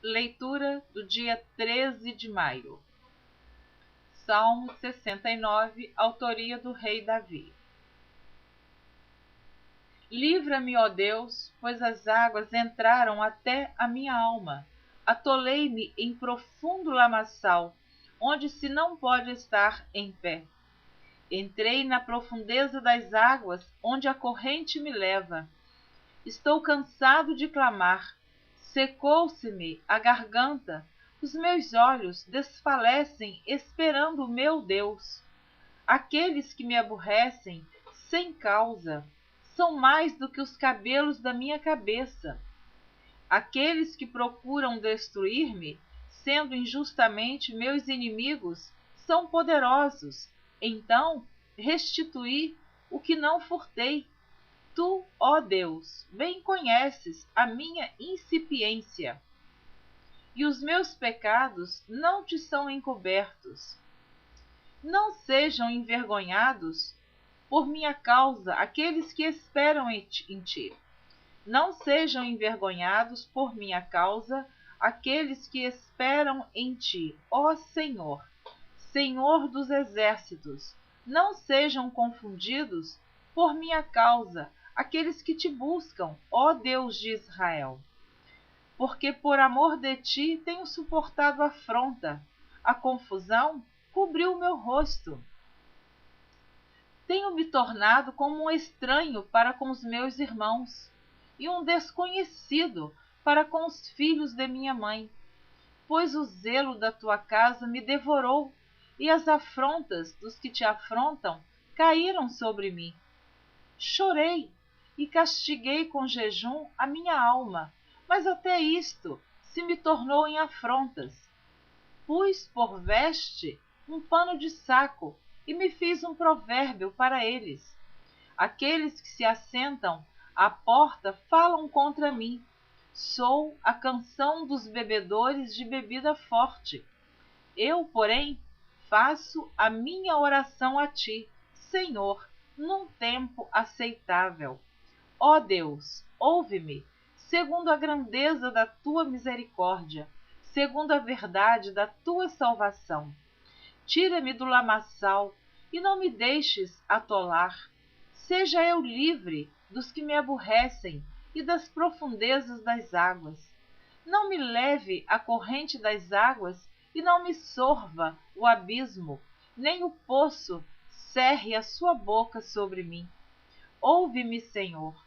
Leitura do dia 13 de maio. Salmo 69, autoria do rei Davi. Livra-me, ó Deus, pois as águas entraram até a minha alma. Atolei-me em profundo lamaçal, onde se não pode estar em pé. Entrei na profundeza das águas, onde a corrente me leva. Estou cansado de clamar. Secou-se-me a garganta, os meus olhos desfalecem esperando o meu Deus. Aqueles que me aborrecem, sem causa, são mais do que os cabelos da minha cabeça. Aqueles que procuram destruir-me, sendo injustamente meus inimigos, são poderosos. Então restituí o que não furtei. Tu, ó Deus, bem conheces a minha incipiência, e os meus pecados não te são encobertos. Não sejam envergonhados por minha causa aqueles que esperam em ti. Não sejam envergonhados por minha causa aqueles que esperam em ti, ó Senhor, Senhor dos exércitos. Não sejam confundidos por minha causa aqueles que te buscam, ó Deus de Israel. Porque por amor de ti tenho suportado a afronta, a confusão cobriu o meu rosto. Tenho me tornado como um estranho para com os meus irmãos, e um desconhecido para com os filhos de minha mãe, pois o zelo da tua casa me devorou, e as afrontas dos que te afrontam caíram sobre mim. Chorei e castiguei com jejum a minha alma, mas até isto se me tornou em afrontas. Pus por veste um pano de saco e me fiz um provérbio para eles. Aqueles que se assentam à porta falam contra mim. Sou a canção dos bebedores de bebida forte. Eu, porém, faço a minha oração a ti, Senhor, num tempo aceitável. Ó Deus, ouve-me, segundo a grandeza da tua misericórdia, segundo a verdade da tua salvação. Tira-me do lamaçal e não me deixes atolar. Seja eu livre dos que me aborrecem e das profundezas das águas. Não me leve a corrente das águas e não me sorva o abismo, nem o poço cerre a sua boca sobre mim. Ouve-me, Senhor,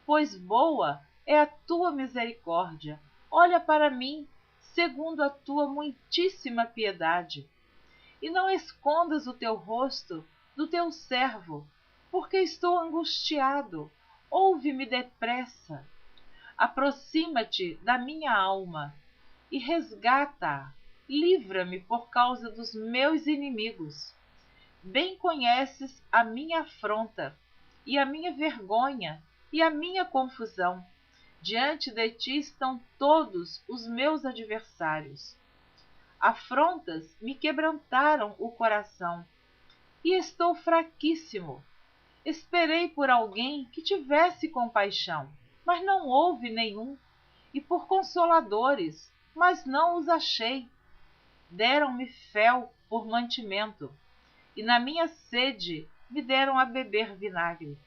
pois boa é a tua misericórdia. Olha para mim, segundo a tua muitíssima piedade. E não escondas o teu rosto do teu servo, porque estou angustiado. Ouve-me depressa. Aproxima-te da minha alma e resgata-a. Livra-me por causa dos meus inimigos. Bem conheces a minha afronta, e a minha vergonha, e a minha confusão. Diante de ti estão todos os meus adversários. Afrontas me quebrantaram o coração, e estou fraquíssimo. Esperei por alguém que tivesse compaixão, mas não houve nenhum, e por consoladores, mas não os achei. Deram-me fel por mantimento, e na minha sede me deram a beber vinagre.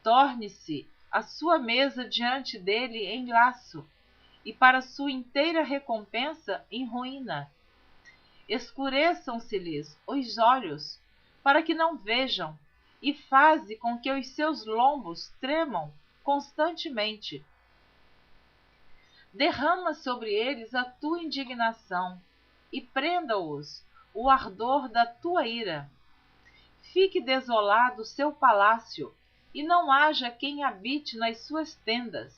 Torne-se a sua mesa diante dele em laço, e para sua inteira recompensa em ruína. Escureçam-se-lhes os olhos, para que não vejam, e faze com que os seus lombos tremam constantemente. Derrama sobre eles a tua indignação, e prenda-os o ardor da tua ira. Fique desolado o seu palácio, e não haja quem habite nas suas tendas.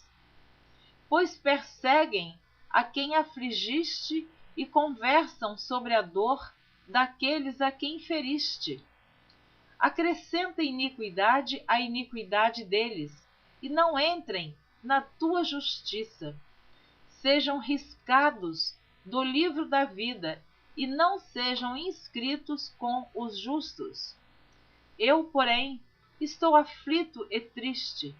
Pois perseguem a quem afligiste e conversam sobre a dor daqueles a quem feriste. Acrescenta iniquidade à iniquidade deles, e não entrem na tua justiça. Sejam riscados do livro da vida, e não sejam inscritos com os justos. Eu, porém, estou aflito e triste.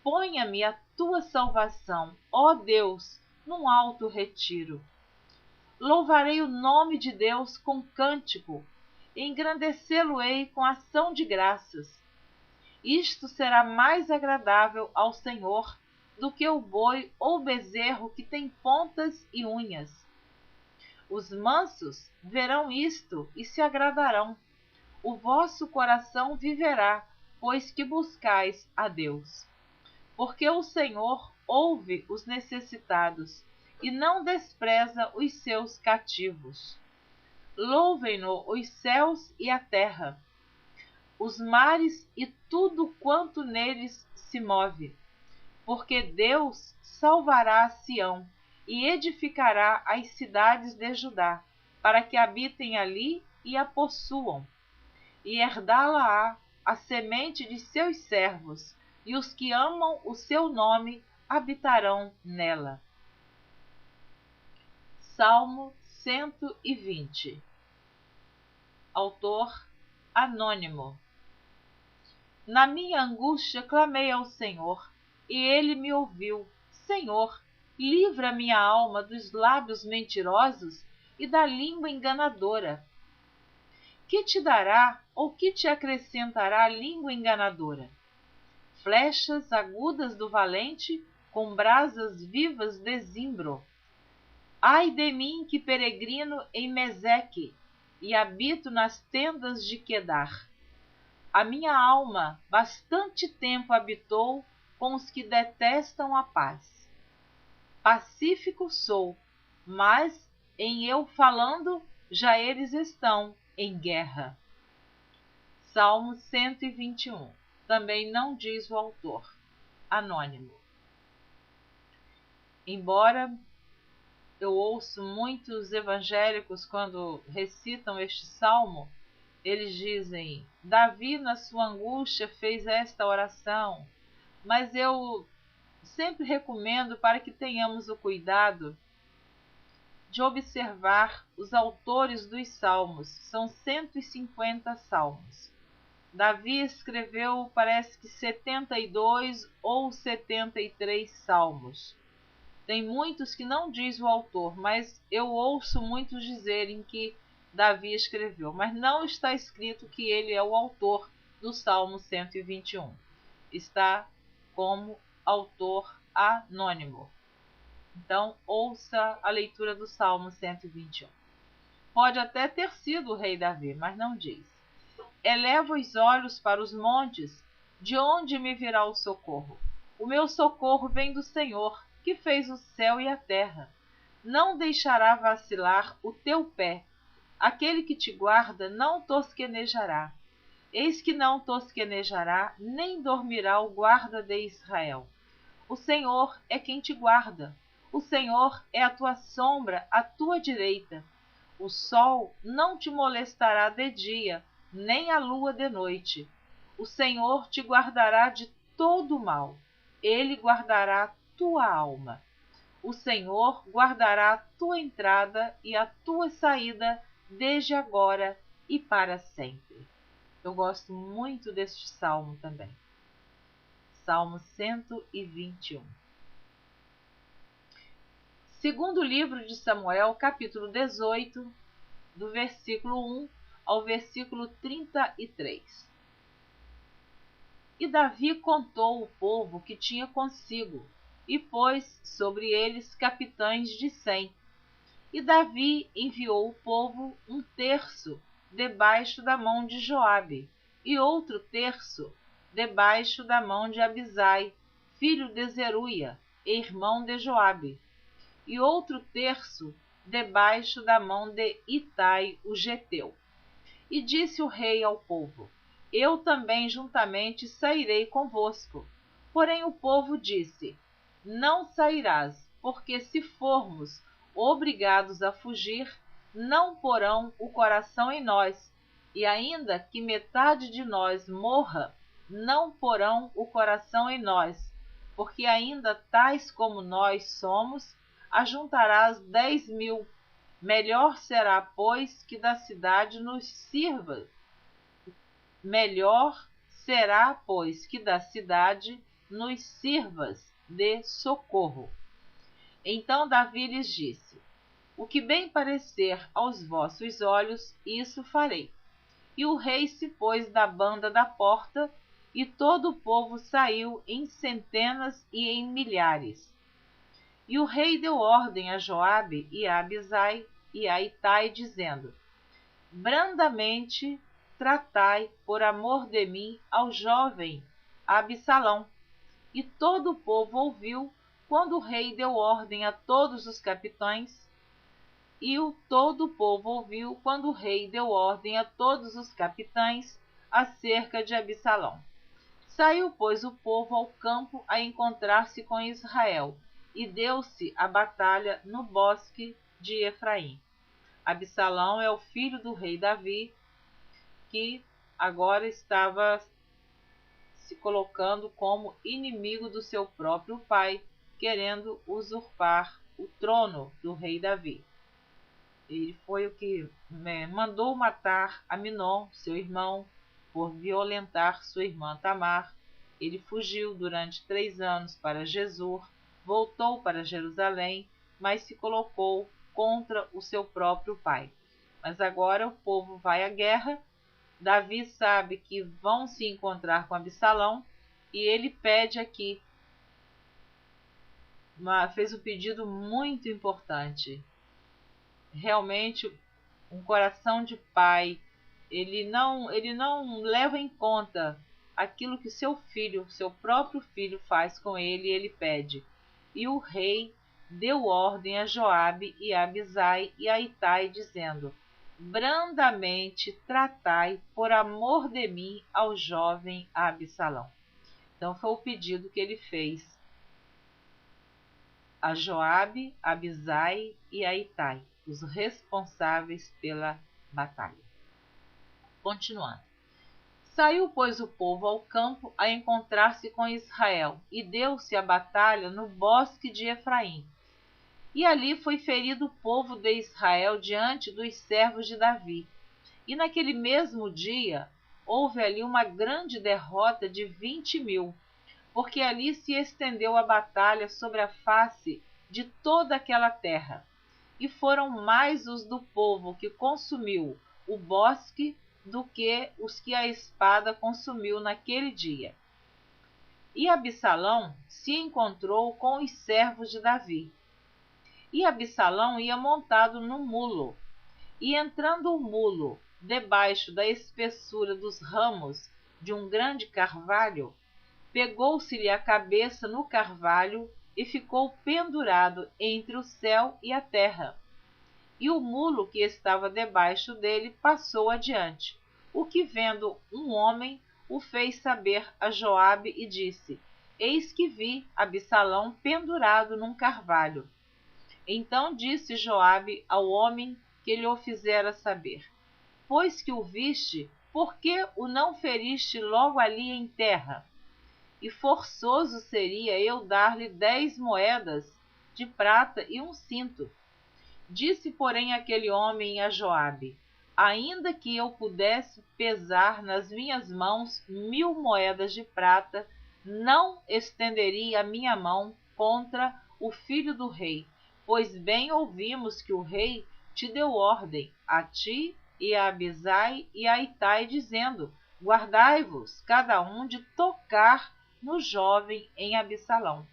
Ponha-me a tua salvação, ó Deus, num alto retiro. Louvarei o nome de Deus com cântico, engrandecê-lo-ei com ação de graças. Isto será mais agradável ao Senhor do que o boi ou bezerro que tem pontas e unhas. Os mansos verão isto e se agradarão. O vosso coração viverá, pois que buscais a Deus. Porque o Senhor ouve os necessitados e não despreza os seus cativos. Louvem-no os céus e a terra, os mares e tudo quanto neles se move. Porque Deus salvará Sião e edificará as cidades de Judá, para que habitem ali e a possuam. E herdá-la-á a semente de seus servos, e os que amam o seu nome habitarão nela. Salmo 120. Autor anônimo. Na minha angústia clamei ao Senhor, e ele me ouviu. Senhor, livra minha alma dos lábios mentirosos e da língua enganadora. Que te dará ou que te acrescentará a língua enganadora? Flechas agudas do valente, com brasas vivas de zimbro. Ai de mim que peregrino em Meseque, e habito nas tendas de Quedar. A minha alma bastante tempo habitou com os que detestam a paz. Pacífico sou, mas em eu falando, já eles estão em guerra. Salmo 121. Também não diz o autor. Anônimo. Embora eu ouço muitos evangélicos quando recitam este salmo, eles dizem: Davi na sua angústia fez esta oração. Mas eu sempre recomendo para que tenhamos o cuidado de observar os autores dos salmos. São 150 salmos. Davi escreveu, parece que 72 ou 73 salmos. Tem muitos que não diz o autor, mas eu ouço muitos dizerem que Davi escreveu, mas não está escrito que ele é o autor do Salmo 121. Está como autor anônimo. Então, ouça a leitura do Salmo 121. Pode até ter sido o rei Davi, mas não diz. Eleva os olhos para os montes, de onde me virá o socorro? O meu socorro vem do Senhor, que fez o céu e a terra. Não deixará vacilar o teu pé. Aquele que te guarda não tosquenejará. Eis que não tosquenejará, nem dormirá o guarda de Israel. O Senhor é quem te guarda. O Senhor é a tua sombra, à tua direita. O sol não te molestará de dia, nem a lua de noite. O Senhor te guardará de todo mal. Ele guardará tua alma. O Senhor guardará a tua entrada e a tua saída desde agora e para sempre. Eu gosto muito deste salmo também. Salmo 121. Segundo livro de Samuel, capítulo 18, do versículo 1 ao versículo 33. E Davi contou o povo que tinha consigo, e pôs sobre eles capitães de 100. E Davi enviou o povo 1/3 debaixo da mão de Joabe, e outro terço debaixo da mão de Abisai, filho de Zeruia, irmão de Joabe, e outro terço debaixo da mão de Itai, o geteu. E disse o rei ao povo: Eu também juntamente sairei convosco. Porém o povo disse: Não sairás, porque se formos obrigados a fugir, não porão o coração em nós, e ainda que metade de nós morra, não porão o coração em nós, porque ainda tais como nós somos, ajuntarás 10.000. Melhor será, pois, que da cidade nos sirva. Melhor será, pois, que da cidade nos sirvas de socorro. Então Davi lhes disse: o que bem parecer aos vossos olhos, isso farei. E o rei se pôs da banda da porta, e todo o povo saiu em centenas e em milhares. E o rei deu ordem a Joabe e a Abisai e a Itai, dizendo: brandamente tratai, por amor de mim, ao jovem Absalão. E todo o povo ouviu quando o rei deu ordem a todos os capitães, todo o povo ouviu quando o rei deu ordem a todos os capitães acerca de Absalão. Saiu, pois, o povo ao campo a encontrar-se com Israel, e deu-se a batalha no bosque de Efraim. Absalão é o filho do rei Davi, que agora estava se colocando como inimigo do seu próprio pai, querendo usurpar o trono do rei Davi. Ele foi o que mandou matar Aminon, seu irmão, por violentar sua irmã Tamar. Ele fugiu durante 3 anos para Gesur, voltou para Jerusalém, mas se colocou contra o seu próprio pai. Mas agora o povo vai à guerra. Davi sabe que vão se encontrar com Absalão e ele pede aqui, fez um pedido muito importante. Realmente, um coração de pai, ele não leva em conta aquilo que seu próprio filho faz com ele, e ele pede. E o rei deu ordem a Joabe e a Abisai e a Itai, dizendo: brandamente tratai, por amor de mim, ao jovem Absalão. Então foi o pedido que ele fez a Joabe, a Abisai e a Itai, os responsáveis pela batalha. Continuando. Saiu, pois, o povo ao campo a encontrar-se com Israel, e deu-se a batalha no bosque de Efraim. E ali foi ferido o povo de Israel diante dos servos de Davi. E naquele mesmo dia houve ali uma grande derrota de 20.000, porque ali se estendeu a batalha sobre a face de toda aquela terra. E foram mais os do povo que consumiu o bosque do que os que a espada consumiu naquele dia. E Absalão se encontrou com os servos de Davi. E Absalão ia montado no mulo, e entrando o mulo debaixo da espessura dos ramos de um grande carvalho, pegou-se-lhe a cabeça no carvalho e ficou pendurado entre o céu e a terra. E o mulo que estava debaixo dele passou adiante, o que, vendo um homem, o fez saber a Joabe e disse: eis que vi Absalão pendurado num carvalho. Então disse Joabe ao homem que lhe o fizera saber: pois que o viste, por que o não feriste logo ali em terra? E forçoso seria eu dar-lhe 10 moedas de prata e um cinto. Disse, porém, aquele homem a Joabe: ainda que eu pudesse pesar nas minhas mãos 1.000 moedas de prata, não estenderia a minha mão contra o filho do rei, pois bem ouvimos que o rei te deu ordem, a ti e a Abisai e a Itai, dizendo: guardai-vos cada um de tocar no jovem em Absalão.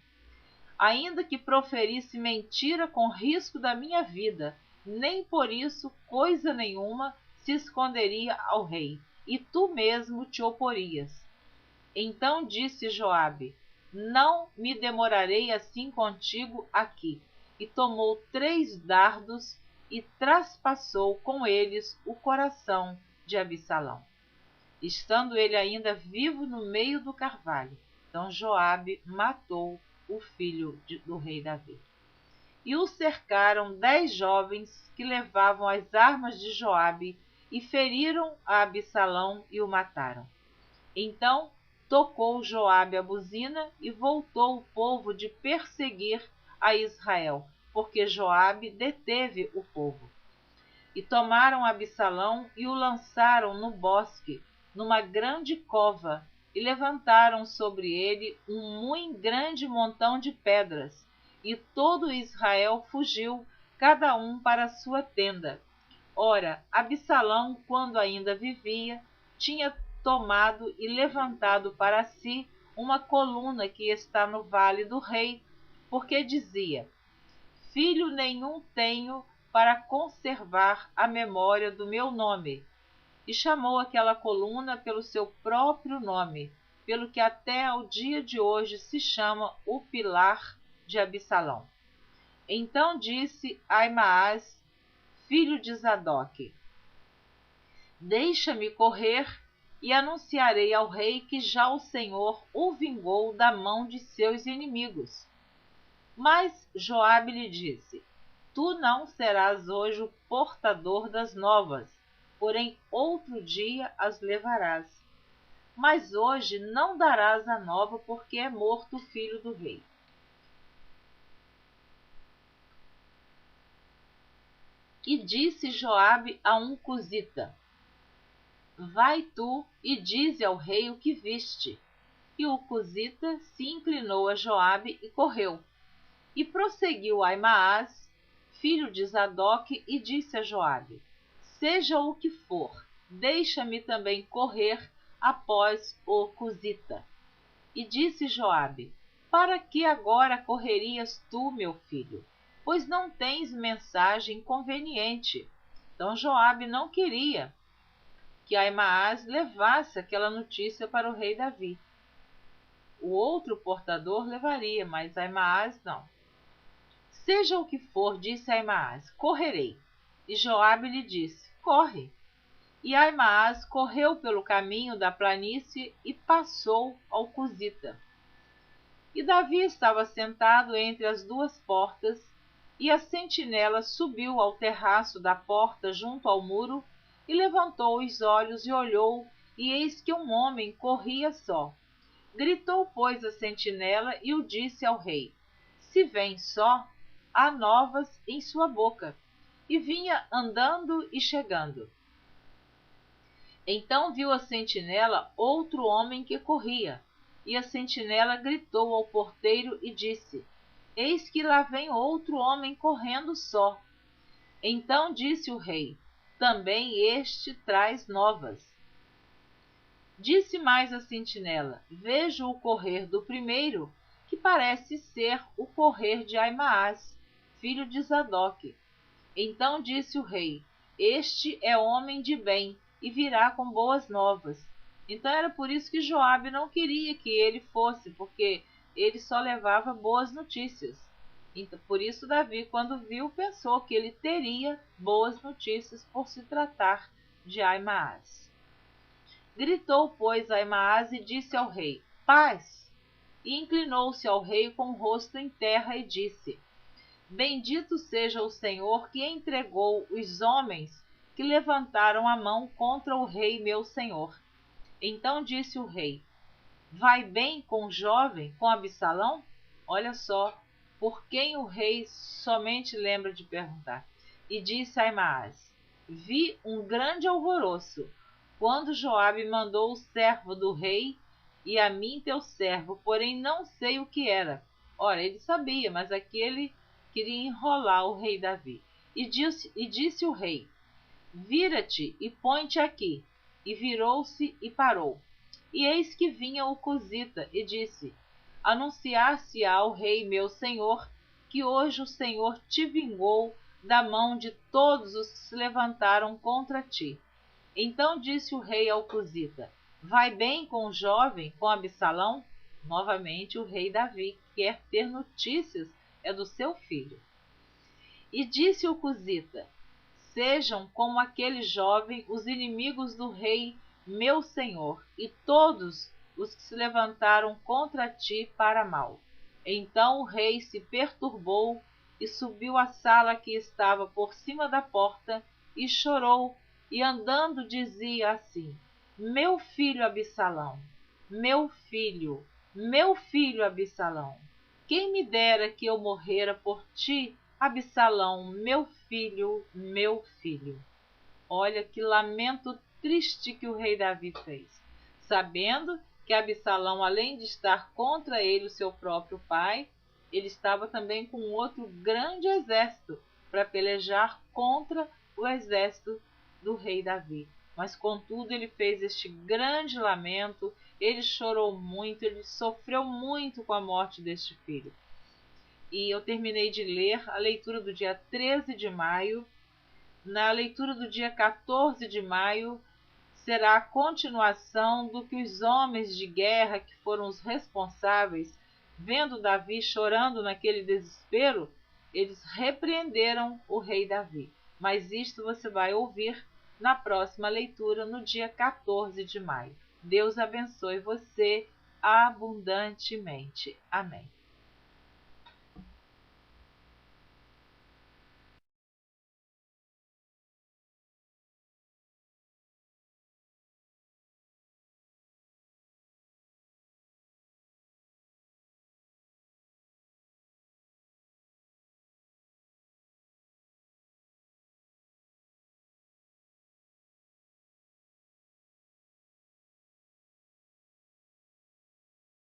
Ainda que proferisse mentira com risco da minha vida, nem por isso coisa nenhuma se esconderia ao rei, e tu mesmo te oporias. Então disse Joabe: não me demorarei assim contigo aqui. E tomou 3 dardos e traspassou com eles o coração de Absalão, estando ele ainda vivo no meio do carvalho. Então Joabe matou o filho do rei Davi. E o cercaram 10 jovens que levavam as armas de Joabe e feriram a Absalão e o mataram. Então tocou Joabe a buzina e voltou o povo de perseguir a Israel, porque Joabe deteve o povo. E tomaram Absalão e o lançaram no bosque, numa grande cova, e levantaram sobre ele um muito grande montão de pedras, e todo Israel fugiu, cada um para sua tenda. Ora, Absalão, quando ainda vivia, tinha tomado e levantado para si uma coluna que está no vale do rei, porque dizia: filho nenhum tenho para conservar a memória do meu nome. E chamou aquela coluna pelo seu próprio nome, pelo que até ao dia de hoje se chama o Pilar de Absalão. Então disse Aimaas, filho de Zadoque: deixa-me correr e anunciarei ao rei que já o Senhor o vingou da mão de seus inimigos. Mas Joabe lhe disse: tu não serás hoje o portador das novas, porém outro dia as levarás. Mas hoje não darás a nova, porque é morto o filho do rei. E disse Joabe a um cusita: vai tu e dize ao rei o que viste. E o cusita se inclinou a Joabe e correu. E prosseguiu Aimaas, filho de Zadoque, e disse a Joabe: seja o que for, deixa-me também correr após o cusita. E disse Joabe: para que agora correrias tu, meu filho? Pois não tens mensagem conveniente. Então Joabe não queria que Aimaas levasse aquela notícia para o rei Davi. O outro portador levaria, mas Aimaas não. Seja o que for, disse Aimaas, correrei. E Joabe lhe disse: corre. E Aimaas correu pelo caminho da planície e passou ao cusita. E Davi estava sentado entre as duas portas, e a sentinela subiu ao terraço da porta junto ao muro, e levantou os olhos e olhou, e eis que um homem corria só. Gritou, pois, a sentinela e o disse ao rei: se vem só, há novas em sua boca. E vinha andando e chegando. Então viu a sentinela outro homem que corria, e a sentinela gritou ao porteiro e disse: eis que lá vem outro homem correndo só. Então disse o rei: também este traz novas. Disse mais a sentinela: vejo o correr do primeiro, que parece ser o correr de Aimaas, filho de Zadoque. Então disse o rei: este é homem de bem, e virá com boas novas. Então era por isso que Joabe não queria que ele fosse, porque ele só levava boas notícias. Então, por isso Davi, quando viu, pensou que ele teria boas notícias por se tratar de Aimaas. Gritou, pois, Aimaas e disse ao rei: paz! E inclinou-se ao rei com o rosto em terra e disse: bendito seja o Senhor que entregou os homens que levantaram a mão contra o rei meu senhor. Então disse o rei: vai bem com o jovem, com Absalão? Olha só, por quem o rei somente lembra de perguntar. E disse Aimaas: vi um grande alvoroço, quando Joabe mandou o servo do rei e a mim teu servo, porém não sei o que era. Ora, ele sabia, mas aquele queria enrolar o rei Davi. E disse o rei: vira-te e põe-te aqui. E virou-se e parou. E eis que vinha o cusita e disse: anunciar-se-á ao rei meu senhor, que hoje o Senhor te vingou da mão de todos os que se levantaram contra ti. Então disse o rei ao cusita: vai bem com o jovem, com Absalão? Novamente o rei Davi quer ter notícias do seu filho. E disse o cusita: sejam como aquele jovem os inimigos do rei meu senhor, e todos os que se levantaram contra ti para mal. Então o rei se perturbou e subiu à sala que estava por cima da porta e chorou, e andando dizia assim: meu filho Absalão, meu filho Absalão, quem me dera que eu morrera por ti, Absalão, meu filho, meu filho. Olha que lamento triste que o rei Davi fez, sabendo que Absalão, além de estar contra ele, o seu próprio pai, ele estava também com outro grande exército para pelejar contra o exército do rei Davi. Mas, contudo, ele fez este grande lamento, ele chorou muito, ele sofreu muito com a morte deste filho. E eu terminei de ler a leitura do dia 13 de maio. Na leitura do dia 14 de maio, será a continuação do que os homens de guerra, que foram os responsáveis, vendo Davi chorando naquele desespero, eles repreenderam o rei Davi. Mas isto você vai ouvir na próxima leitura, no dia 14 de maio. Deus abençoe você abundantemente. Amém.